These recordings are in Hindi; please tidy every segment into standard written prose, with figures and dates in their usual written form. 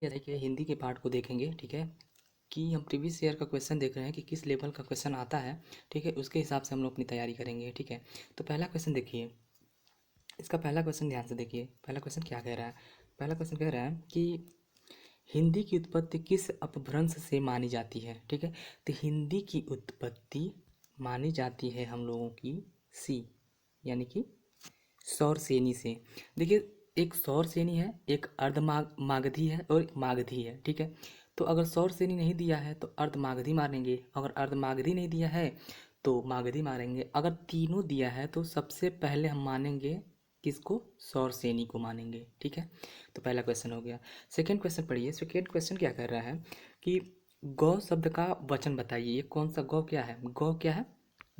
ये देखिए हिंदी के पार्ट को देखेंगे, ठीक है, कि हम प्रीवियस ईयर का क्वेश्चन देख रहे हैं कि किस लेवल का क्वेश्चन आता है, ठीक है, उसके हिसाब से हम लोग अपनी तैयारी करेंगे, ठीक है। तो पहला क्वेश्चन देखिए, इसका पहला क्वेश्चन ध्यान से देखिए। पहला क्वेश्चन क्या कह रहा है? पहला क्वेश्चन कह रहा है कि हिंदी की उत्पत्ति किस अपभ्रंश से मानी जाती है, ठीक है। तो हिंदी की उत्पत्ति मानी जाती है हम लोगों की सी, यानी कि सौरसेनी से। देखिए, एक सौरसेनी है, एक मागधी है और एक मागधी है, ठीक है। तो अगर सौरसेनी नहीं दिया है तो अर्धमागधी मारेंगे, अगर अर्धमागधी नहीं दिया है तो मागधी मारेंगे, अगर तीनों दिया है तो सबसे पहले हम मानेंगे किसको? सौरसेनी को मानेंगे, ठीक है। तो पहला क्वेश्चन हो गया। सेकेंड क्वेश्चन पढ़िए। सेकेंड क्वेश्चन क्या कर रहा है कि गौ शब्द का वचन बताइए। ये कौन सा गौ क्या है? गौ क्या है?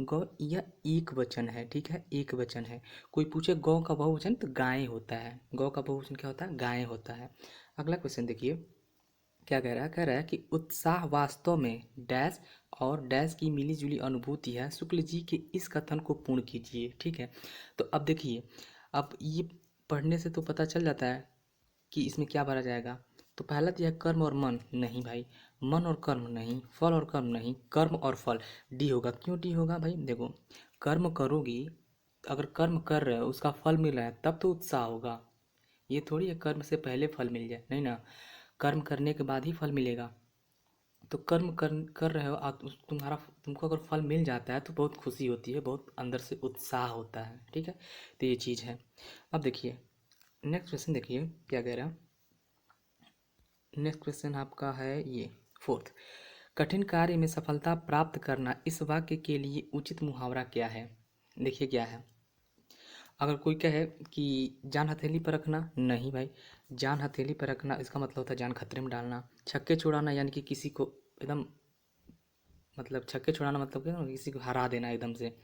गौ यह एक वचन है, ठीक है, एक वचन है। कोई पूछे गौ का बहुवचन तो गाय होता है। गौ का बहुवचन क्या होता है? गाय होता है। अगला क्वेश्चन देखिए, क्या कह रहा है? कह रहा है कि उत्साह वास्तव में डैश और डैश की मिलीजुली अनुभूति है, शुक्ल जी के इस कथन को पूर्ण कीजिए, ठीक है। तो अब देखिए, अब ये पढ़ने से तो पता चल जाता है कि इसमें क्या भरा जाएगा। तो पहला दिया है कर्म और मन, नहीं भाई, मन और कर्म नहीं, फल और कर्म नहीं, कर्म और फल। डी होगा। क्यों डी होगा भाई? देखो, कर्म करोगी, अगर कर्म कर रहे हो उसका फल मिल रहा है तब तो उत्साह होगा। ये थोड़ी है कर्म से पहले फल मिल जाए, नहीं ना, कर्म करने के बाद ही फल मिलेगा। तो कर्म कर रहे हो आप, तुम्हारा तुमको अगर फल मिल जाता है तो बहुत खुशी होती है, बहुत अंदर से उत्साह होता है, ठीक है। तो ये चीज़ है। अब देखिए नेक्स्ट क्वेश्चन, देखिए क्या कह रहा है। नेक्स्ट क्वेश्चन आपका है ये फोर्थ। कठिन कार्य में सफलता प्राप्त करना, इस वाक्य के लिए उचित मुहावरा क्या है? देखिए क्या है। अगर कोई कहे कि जान हथेली पर रखना, नहीं भाई, जान हथेली पर रखना इसका मतलब होता है जान खतरे में डालना। छक्के छुड़ाना यानी कि किसी को एकदम, मतलब छक्के छुड़ाना मतलब क्या, किसी को हरा देना एकदम से,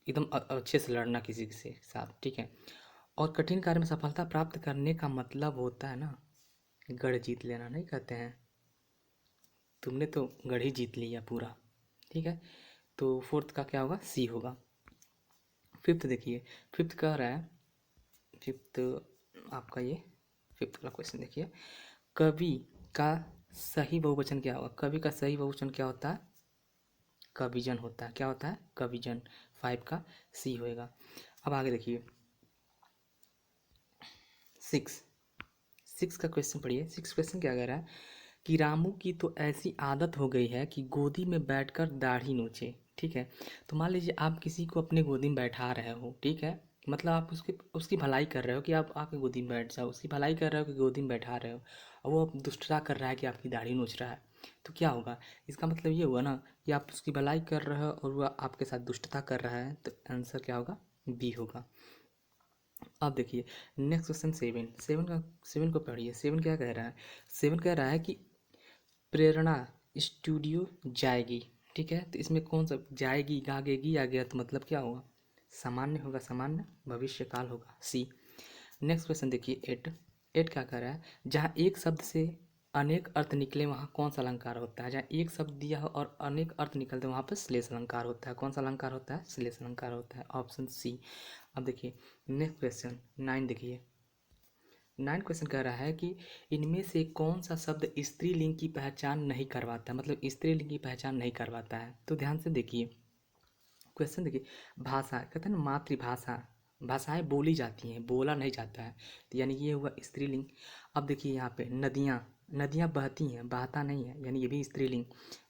एकदम अच्छे से लड़ना किसी से साथ, ठीक है। और कठिन कार्य में सफलता प्राप्त करने का मतलब होता है ना, गढ़ जीत लेना नहीं कहते हैं। तुमने तो गढ़ ही जीत लिया पूरा, ठीक है। तो फोर्थ का क्या होगा? सी होगा। फिफ्थ देखिए, फिफ्थ कह रहा है, फिफ्थ आपका ये फिफ्थ वाला क्वेश्चन देखिए। कवि का सही बहुवचन क्या होगा? कवि का सही बहुवचन क्या होता है? कविजन होता है। क्या होता है? कविजन। फाइव का सी होएगा। अब आगे देखिए सिक्स। सिक्स का क्वेश्चन पढ़िए। सिक्स क्वेश्चन क्या कह रहा है कि रामू की तो ऐसी आदत हो गई है कि गोदी में बैठकर दाढ़ी नोचे, ठीक है। तो मान लीजिए आप किसी को अपने गोदी में बैठा रहे हो, ठीक है, मतलब आप उसकी उसकी भलाई कर रहे हो कि आप आपकी गोदी में बैठ जाओ, उसकी भलाई कर रहे हो कि गोदी में बैठा रहे हो, और वो अब दुष्टता कर रहा है कि आपकी दाढ़ी नोच रहा है। तो क्या होगा? इसका मतलब ये हुआ ना कि आप उसकी भलाई कर रहे हो और वह आपके साथ दुष्टता कर रहा है। तो आंसर क्या होगा? बी होगा। अब देखिए नेक्स्ट क्वेश्चन सेवन। सेवन को पढ़िए। सेवन क्या कह रहा है? सेवन कह रहा है कि प्रेरणा स्टूडियो जाएगी, ठीक है। तो इसमें कौन सा जाएगी, गागेगी आ गया तो मतलब क्या होगा? सामान्य होगा, सामान्य भविष्य काल होगा, सी। नेक्स्ट क्वेश्चन देखिए एट। एट क्या कह रहा है? जहाँ एक शब्द से अनेक अर्थ निकले वहाँ कौन सा अलंकार होता है? जहाँ एक शब्द दिया हो और अनेक अर्थ निकलते हैं वहाँ पर श्लेष अलंकार होता है। कौन सा अलंकार होता है? श्लेष अलंकार होता है, ऑप्शन सी। अब देखिए नेक्स्ट क्वेश्चन नाइन देखिए। नाइन क्वेश्चन कह रहा है कि इनमें से कौन सा शब्द स्त्रीलिंग की पहचान नहीं करवाता, मतलब स्त्रीलिंग की पहचान नहीं करवाता है? तो ध्यान से देखिए क्वेश्चन, देखिए भाषा कहते हैं ना, मातृभाषा, भाषाएं बोली जाती हैं, बोला नहीं जाता है, तो यानी ये हुआ स्त्रीलिंग। अब देखिए यहाँ पे नदियाँ, नदियाँ बहती हैं, बहता नहीं है, यानी ये भी स्त्रीलिंग।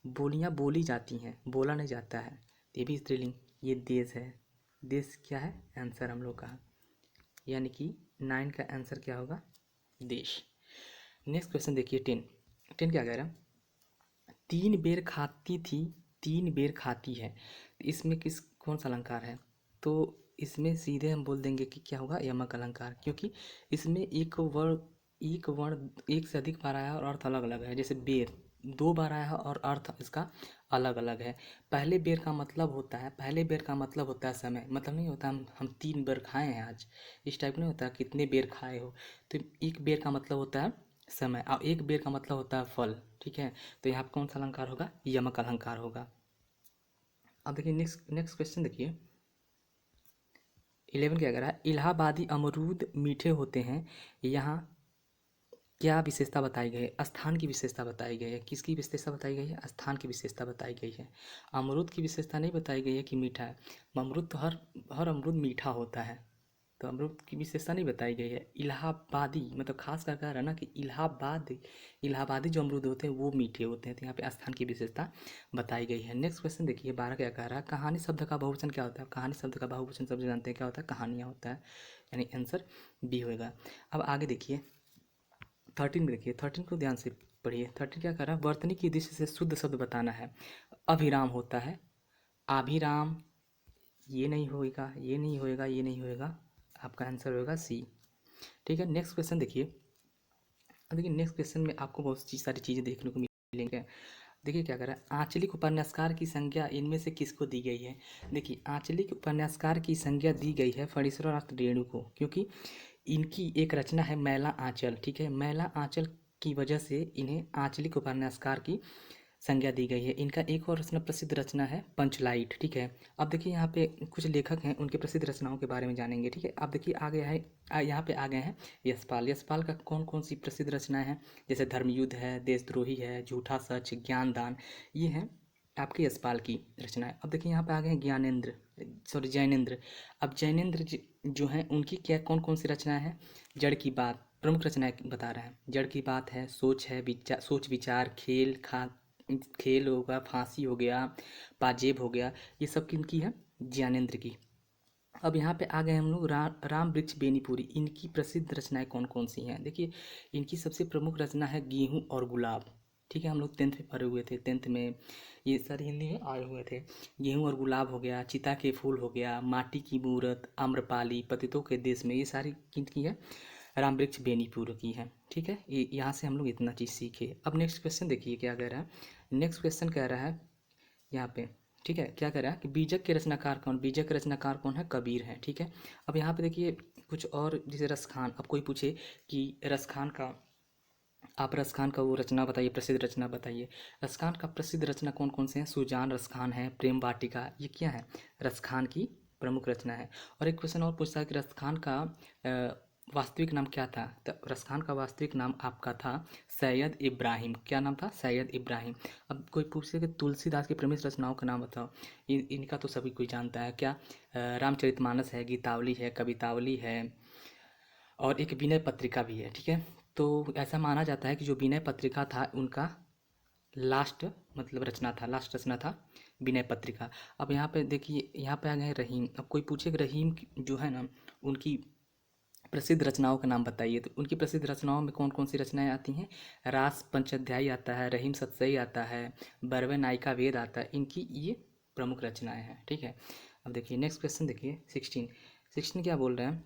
बोलियाँ बोली जाती हैं, बोला नहीं जाता है, तो ये भी स्त्रीलिंग। ये देश है, देश क्या है आंसर हम लोग का, यानी कि नाइन का आंसर क्या होगा? देश। नेक्स्ट क्वेश्चन देखिए टेन। टेन क्या कह रहा है? तीन बेर खाती थी, तीन बेर खाती है, इसमें किस कौन सा अलंकार है? तो इसमें सीधे हम बोल देंगे कि क्या होगा? यमक अलंकार, क्योंकि इसमें एक वर्ण एक से अधिक बार आया और अर्थ अलग अलग है। जैसे बेर दो बार आया है और अर्थ इसका अलग अलग है। पहले बेर का मतलब होता है, पहले बेर का मतलब होता है समय, मतलब नहीं होता हम तीन बेर खाए हैं आज, इस टाइप नहीं होता कितने बेर खाए हो। तो एक बेर का मतलब होता है समय, और एक बेर का मतलब होता है फल, ठीक है। तो यहाँ पर कौन सा अलंकार होगा? यमक अलंकार होगा। अब देखिए नेक्स्ट नेक्स्ट क्वेश्चन देखिए 11 क्या कह रहा है? इलाहाबादी अमरूद मीठे होते हैं, यहाँ क्या विशेषता बताई गई है? स्थान की विशेषता बताई गई है। किसकी विशेषता बताई गई है? स्थान की विशेषता बताई गई है। अमरूद की विशेषता नहीं बताई गई है कि मीठा है। अमरूद तो हर हर अमरूद मीठा होता है, तो अमरूद की विशेषता नहीं बताई गई है। इलाहाबादी मतलब खास कर कह रहा है ना कि इलाहाबादी जो अमरूद होते हैं वो मीठे होते हैं, तो यहाँ पे स्थान की विशेषता बताई गई है। नेक्स्ट क्वेश्चन देखिए 12 क्या कह रहा है? कहानी शब्द का बहुवचन क्या होता है? कहानी शब्द का बहुवचन सब जानते हैं क्या होता है? कहानियाँ होता है, यानी आंसर बी होगा। अब आगे देखिए 13 में देखिए, 13 को ध्यान से पढ़िए। 13 क्या कर रहा है? वर्तनी की दृष्टि से शुद्ध शब्द बताना है। अभिराम होता है, अभिराम, ये नहीं होएगा, ये नहीं होएगा, ये नहीं होएगा, आपका आंसर होगा सी। ठीक है, नेक्स्ट क्वेश्चन देखिए। अब देखिए नेक्स्ट क्वेश्चन में आपको बहुत सारी चीज़ें देखने को मिलेंगे। देखिए क्या कर रहा है? आंचलिक उपन्यासकार की संज्ञा इनमें से किसको दी गई है? देखिए आंचलिक उपन्यासकार की संज्ञा दी गई है फणीश्वरनाथ रेणु को, क्योंकि इनकी एक रचना है मैला आंचल। ठीक है, मैला आंचल की वजह से इन्हें आंचलिक उपन्यासकार की संज्ञा दी गई है। इनका एक और रचना प्रसिद्ध रचना है पंचलाइट। ठीक है, अब देखिए यहाँ पे कुछ लेखक हैं, उनके प्रसिद्ध रचनाओं के बारे में जानेंगे। ठीक है, अब देखिए आ गया है यहाँ पे आ गए हैं यशपाल। यशपाल का कौन कौन सी प्रसिद्ध रचनाएं हैं? जैसे धर्मयुद्ध है, देशद्रोही है, झूठा सच, ज्ञानदान, ये हैं आपके यशपाल की रचनाएं। अब देखिए यहाँ पे आ गए हैं ज्ञानेंद्र, सॉरी जैनेंद्र। अब जैनेंद्र जो हैं उनकी क्या कौन कौन सी रचनाएं हैं? जड़ की बात प्रमुख रचनाएं बता रहे हैं। जड़ की बात है, सोच है, विचार, सोच विचार, खेल होगा, फांसी हो गया, पाजेब हो गया, ये सब किनकी है? ज्ञानेंद्र की। अब यहाँ पे आ गए हम लोग राम वृक्ष बेनीपुरी। इनकी प्रसिद्ध रचनाएं कौन कौन सी हैं? देखिए इनकी सबसे प्रमुख रचना है गेहूं और गुलाब। ठीक है, हम लोग 10th में पढ़े हुए थे, 10th में ये सारे हिंदी में आए हुए थे। गेहूं और गुलाब हो गया, चिता के फूल हो गया, माटी की मूरत, आम्रपाली, पतितों के देश में, ये सारी किनकी है? राम वृक्ष बेनीपुर की है। ठीक है, ये यहाँ से हम लोग इतना चीज़ सीखे। अब नेक्स्ट क्वेश्चन देखिए क्या कह रहा है? नेक्स्ट क्वेश्चन कह रहा है यहाँ पे, ठीक है, क्या कह रहा है कि बीजक के रचनाकार कौन? बीजक के रचनाकार कौन है? कबीर है। ठीक है, अब यहाँ पे देखिए कुछ और, जैसे रसखान। अब कोई पूछे कि रसखान का, आप रसखान का वो रचना बताइए, प्रसिद्ध रचना बताइए। रसखान का प्रसिद्ध रचना कौन कौन से हैं? सुजान रसखान है, प्रेम वाटिका, ये क्या है? रसखान की प्रमुख रचना है। और एक क्वेश्चन और पूछता है कि रसखान का वास्तविक नाम क्या था? तो रसखान का वास्तविक नाम आपका था सैयद इब्राहिम। क्या नाम था? सैयद इब्राहिम। अब कोई पूछे कि तुलसीदास की प्रमुख रचनाओं का नाम बताओ। इनका तो सभी कोई जानता है। क्या? रामचरितमानस है, गीतावली है, कवितावली है, और एक विनय पत्रिका भी है। ठीक है, तो ऐसा माना जाता है कि जो विनय पत्रिका था उनका लास्ट मतलब रचना था, लास्ट रचना था विनय पत्रिका। अब यहाँ पे देखिए, यहाँ पे आ गए रहीम। अब कोई पूछे कि रहीम जो है ना, उनकी प्रसिद्ध रचनाओं का नाम बताइए, तो उनकी प्रसिद्ध रचनाओं में कौन कौन सी रचनाएं आती हैं? रास पंचाध्यायी आता है, रहीम सतसई आता है, बरवे नायिका वेद आता है, इनकी ये प्रमुख रचनाएं हैं। ठीक है, अब देखिए नेक्स्ट क्वेश्चन देखिए 16 क्या बोल रहे हैं?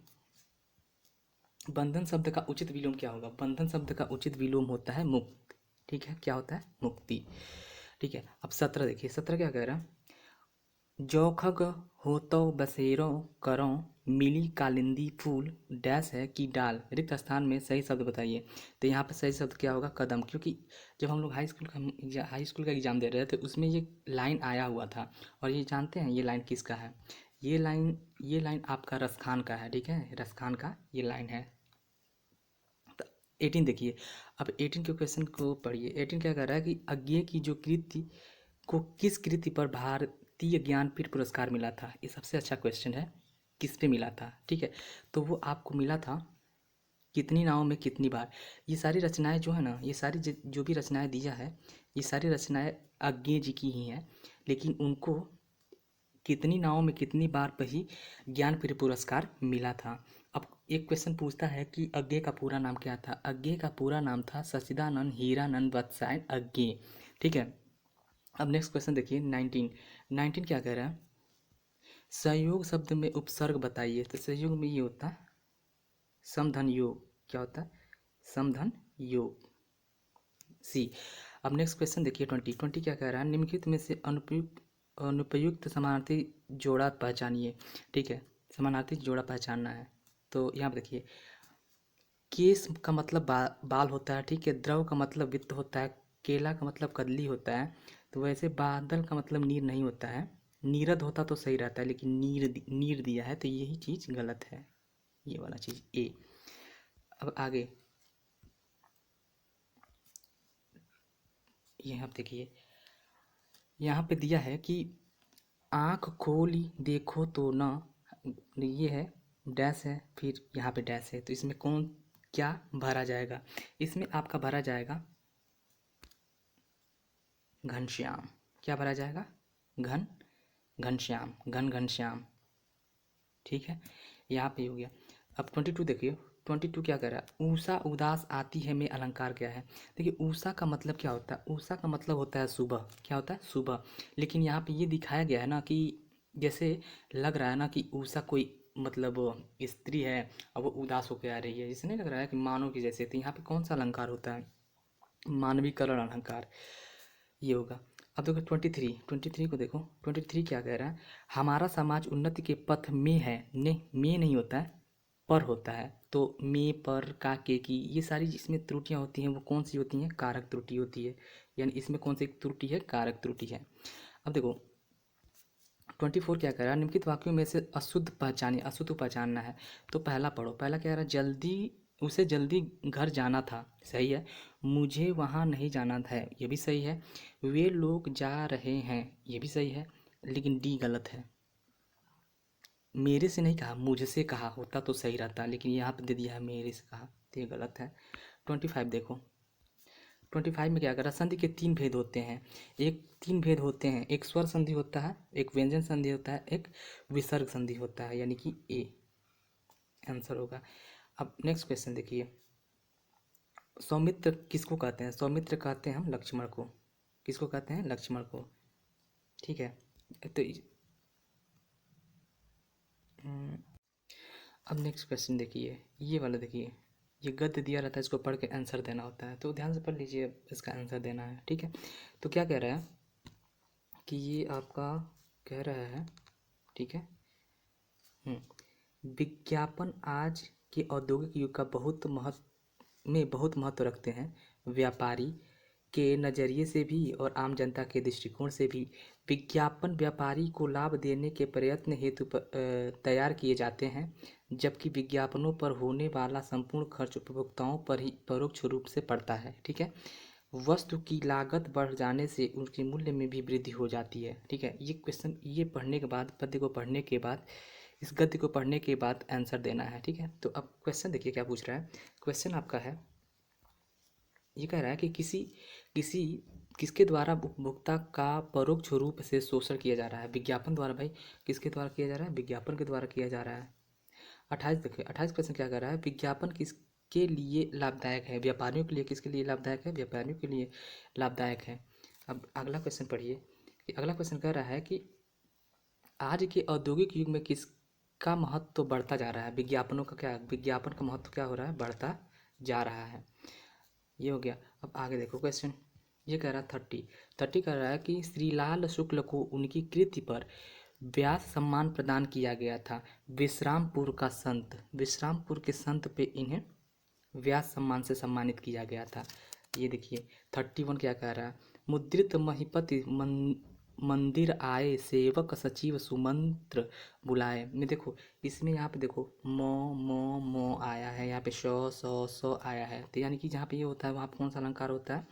बंधन शब्द का उचित विलोम क्या होगा? बंधन शब्द का उचित विलोम होता है मुक्त। ठीक है, क्या होता है? मुक्ति। ठीक है, अब 17 देखिए, 17 क्या कह रहा है? जोखग होतो बसेरो करो, मिली कालिंदी फूल डैश है कि डाल, रिक्त स्थान में सही शब्द बताइए। तो यहाँ पर सही शब्द क्या होगा? कदम, क्योंकि जब हम लोग हाई स्कूल का एग्ज़ाम दे रहे थे उसमें ये लाइन आया हुआ था। और ये जानते हैं ये लाइन किसका है? ये लाइन आपका रसखान का है। ठीक है, रसखान का ये लाइन है। 18 देखिए, अब 18 के क्वेश्चन को पढ़िए। 18 क्या कह रहा है कि अज्ञेय की जो कृति को किस कृति पर भारतीय ज्ञानपीठ पुरस्कार मिला था? ये सबसे अच्छा क्वेश्चन है, किस पे मिला था? ठीक है, तो वो आपको मिला था कितनी नावों में कितनी बार। ये सारी रचनाएं जो है ना, ये सारी जो भी रचनाएं दिया है, ये सारी रचनाएं अज्ञेय जी की ही हैं, लेकिन उनको कितनी नावों में कितनी बार पर ही ज्ञानपीठ पुरस्कार मिला था। अब एक क्वेश्चन पूछता है कि अज्ञेय का पूरा नाम क्या था? अज्ञेय का पूरा नाम था सच्चिदानंद हीरानंद वत्सायन अज्ञेय। ठीक है, अब नेक्स्ट क्वेश्चन देखिए 19 क्या कह रहा है? संयोग शब्द में उपसर्ग बताइए। तो संयोग में ये होता है समधन योग। क्या होता है? समधन योग, सी। अब नेक्स्ट क्वेश्चन देखिए 20 क्या कह रहा है? निम्नलिखित में से अनुपयुक्त समानार्थी जोड़ा पहचानिए। ठीक है, समानार्थी जोड़ा पहचानना है। तो यहाँ पे देखिए, केस का मतलब बाल होता है। ठीक है, द्रव का मतलब वित्त होता है, केला का मतलब कदली होता है। तो वैसे बादल का मतलब नीर नहीं होता है। नीरद होता तो सही रहता है, लेकिन नीर दिया है तो यही चीज़ गलत है, ये वाला चीज़ ए। अब आगे यहाँ पे देखिए, यहाँ पे दिया है कि आँख खोली देखो तो ना, ये है डैश है, फिर यहाँ पे डैश है, तो इसमें कौन क्या भरा जाएगा? इसमें आपका भरा जाएगा घनश्याम। क्या भरा जाएगा? घन घनश्याम, घन घनश्याम। ठीक है, यहाँ पे हो गया। अब 22 देखिए, 22 क्या कर रहा है? ऊषा उदास आती है में अलंकार क्या है? देखिए ऊषा का मतलब क्या होता है? ऊषा का मतलब होता है सुबह। क्या होता है? सुबह। लेकिन यहाँ पे ये दिखाया गया है ना कि जैसे लग रहा है ना कि ऊषा कोई मतलब स्त्री है और वो उदास होकर आ रही है, जैसे नहीं लग रहा है कि मानव की जैसे? तो यहाँ पे कौन सा अलंकार होता है? मानवीकरण अलंकार, ये होगा। अब देखो 23 को देखो, 23 क्या कह रहा है? हमारा समाज उन्नति के पथ में है। नहीं, में नहीं होता है, पर होता है। तो में, पर, का, के, की, ये सारी जिसमें त्रुटियां होती हैं वो कौन सी होती हैं? कारक त्रुटि होती है। यानी इसमें कौन सी त्रुटि है? कारक त्रुटि है। अब देखो 24 क्या कह रहा है? निम्नलिखित वाक्यों में से अशुद्ध पहचानिए। अशुद्ध को पहचानना है, तो पहला पढ़ो। पहला क्या कह रहा है? जल्दी, उसे जल्दी घर जाना था। सही है। मुझे वहाँ नहीं जाना था, ये भी सही है। वे लोग जा रहे हैं, ये भी सही है। लेकिन डी गलत है। मेरे से नहीं कहा, मुझसे कहा होता तो सही रहता, लेकिन यहाँ पे दे दिया है मेरे से कहा, तो ये गलत है। 25 देखो, 25 में क्या कर रहा है? संधि के तीन भेद होते हैं। एक तीन भेद होते हैं, एक स्वर संधि होता है, एक व्यंजन संधि होता है, एक विसर्ग संधि होता है, यानी कि ए आंसर होगा। अब नेक्स्ट क्वेश्चन देखिए, सौमित्र किसको कहते हैं? सौमित्र कहते हैं हम लक्ष्मण को। किसको कहते हैं? लक्ष्मण को। ठीक है, तो हम्म, अब नेक्स्ट क्वेश्चन देखिए, ये वाला देखिए, ये गद्य दिया रहता है, इसको पढ़ के आंसर देना होता है, तो ध्यान से पढ़ लीजिए, इसका आंसर देना है। ठीक है, तो क्या कह रहा है कि ये आपका कह रहा है, ठीक है, विज्ञापन आज के औद्योगिक युग का बहुत महत्व रखते हैं। व्यापारी के नज़रिए से भी और आम जनता के दृष्टिकोण से भी विज्ञापन व्यापारी को लाभ देने के प्रयत्न हेतु तैयार किए जाते हैं, जबकि विज्ञापनों पर होने वाला संपूर्ण खर्च उपभोक्ताओं पर ही परोक्ष रूप से पड़ता है। ठीक है, वस्तु की लागत बढ़ जाने से उनके मूल्य में भी वृद्धि हो जाती है। ठीक है, ये क्वेश्चन, ये पढ़ने के बाद, पद्य को पढ़ने के बाद, इस गद्य को पढ़ने के बाद आंसर देना है। ठीक है, तो अब क्वेश्चन देखिए क्या पूछ रहा है। क्वेश्चन आपका है, ये कह रहा है कि किसी किसके द्वारा उपभोक्ता का परोक्ष रूप से शोषण किया जा रहा है? विज्ञापन द्वारा। भाई किसके द्वारा किया जा रहा है? विज्ञापन के द्वारा किया जा रहा है। 28 देखिए, 28 क्वेश्चन क्या कर रहा है? विज्ञापन किसके लिए लाभदायक है? व्यापारियों के लिए। किसके लिए लाभदायक है? व्यापारियों के लिए लाभदायक है। अब अगला क्वेश्चन पढ़िए, कि अगला क्वेश्चन कह रहा है कि आज के औद्योगिक युग में किसका महत्व तो बढ़ता जा रहा है? विज्ञापनों का क्या, विज्ञापन का महत्व क्या हो रहा है? बढ़ता जा रहा है। ये हो गया। अब आगे देखो क्वेश्चन, ये कह रहा है 30 कह रहा है कि श्रीलाल शुक्ल को उनकी कृति पर व्यास सम्मान प्रदान किया गया था। विश्रामपुर के संत पे इन्हें व्यास सम्मान से सम्मानित किया गया था। ये देखिए 31 क्या कह रहा है? मुद्रित महिपति मंदिर आए, सेवक सचिव सुमंत्र बुलाए। में देखो, इसमें यहाँ पे देखो मो आया है, यहाँ पे श आया है, तो यानी कि जहाँ पे ये होता है वहाँ पे कौन सा अलंकार होता है?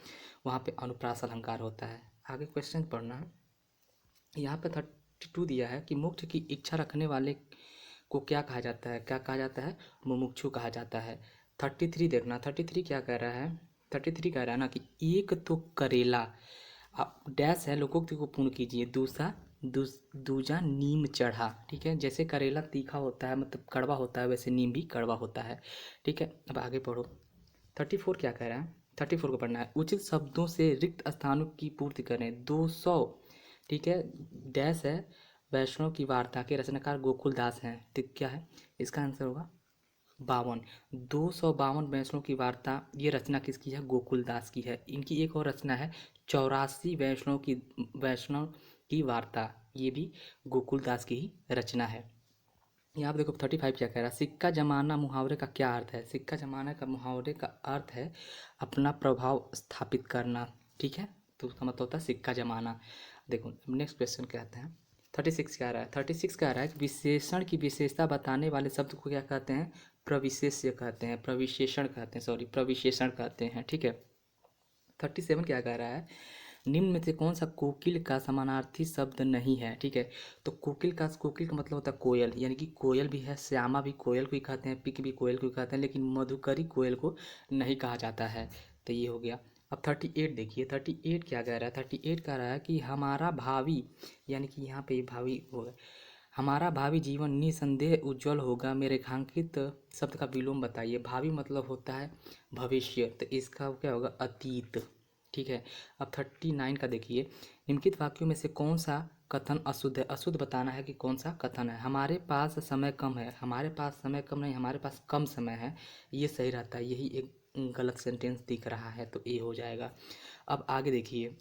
वहाँ पे अनुप्रास अलंकार होता है। आगे क्वेश्चन पढ़ना है। यहाँ पे 32 दिया है कि मोक्ष की इच्छा रखने वाले को क्या कहा जाता है? क्या कहा जाता है? मुमुक्षु कहा जाता है। 33 देखना, 33 क्या कह रहा है? 33 कह रहा है ना कि एक तो करेला, आप डैश है, लोकोक्ति को पूर्ण कीजिए, दूजा नीम चढ़ा। ठीक है, जैसे करेला तीखा होता है, मतलब कड़वा होता है, वैसे नीम भी कड़वा होता है। ठीक है, अब आगे पढ़ो। 34 क्या कह रहा है? 34 को पढ़ना है। उचित शब्दों से रिक्त स्थानों की पूर्ति करें। 200, ठीक है, डैश है, वैष्णव की वार्ता के रचनाकार गोकुल दास हैं। तो क्या है इसका आंसर? होगा 52। 252 वैष्णव की वार्ता, ये रचना किसकी है? गोकुल दास की है। इनकी एक और रचना है 84 वैष्णव की वार्ता, ये भी गोकुल दास की ही रचना है। यहाँ पे देखो 35 क्या कह रहा है? सिक्का जमाना मुहावरे का क्या अर्थ है? सिक्का जमाना का मुहावरे का अर्थ है अपना प्रभाव स्थापित करना। ठीक है, तो उसका मतलब होता है सिक्का जमाना। देखो नेक्स्ट क्वेश्चन क्या आता है? 36 क्या रहा है? 36 कह रहा है कि विशेषण की विशेषता बताने वाले शब्द को क्या कहते हैं? प्रविशेष्य कहते हैं, प्रविशेषण कहते हैं, सॉरी प्रविशेषण कहते हैं। ठीक है, 37 क्या कह रहा है, निम्न में से कौन सा कोकिल का समानार्थी शब्द नहीं है। ठीक है, तो कोकिल का मतलब होता है कोयल, यानी कि कोयल भी है, श्यामा भी कोयल को ही कहते हैं, पिक भी कोयल को ही कहते हैं, लेकिन मधुकरी कोयल को नहीं कहा जाता है। तो ये हो गया। अब 38 देखिए, 38 क्या कह रहा है, 38 कह रहा है कि हमारा भावी, यानी कि यहाँ पे भावी होगा, हमारा भावी जीवन निसंदेह उज्जवल होगा में रेखांकित शब्द का विलोम बताइए। भावी मतलब होता है भविष्य, तो इसका क्या होगा, अतीत। ठीक है, अब 39 का देखिए, निम्नलिखित वाक्यों में से कौन सा कथन अशुद्ध है। अशुद्ध बताना है कि कौन सा कथन है। हमारे पास समय कम है, हमारे पास समय कम नहीं, हमारे पास कम समय है, ये सही रहता है, यही एक गलत सेंटेंस दिख रहा है, तो ए हो जाएगा। अब आगे देखिए,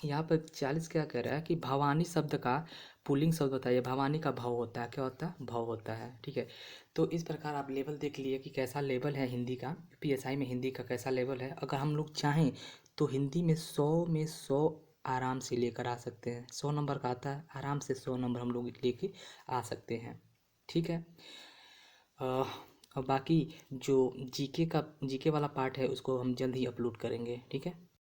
यहाँ पर 40 क्या कह रहा है कि भवानी शब्द का पुल्लिंग शब्द बताइए। भवानी का भव होता है, क्या होता है, भव होता है। ठीक है, तो इस प्रकार आप लेवल देख लिए कि कैसा लेवल है हिंदी का, पीएसआई में हिंदी का कैसा लेवल है। अगर हम लोग चाहें तो हिंदी में 100 आराम से लेकर आ सकते हैं। 100 नंबर का आता है, आराम से 100 नंबर हम लोग लेके आ सकते हैं। ठीक है, और बाकी जो जीके वाला पार्ट है उसको हम जल्द ही अपलोड करेंगे। ठीक है।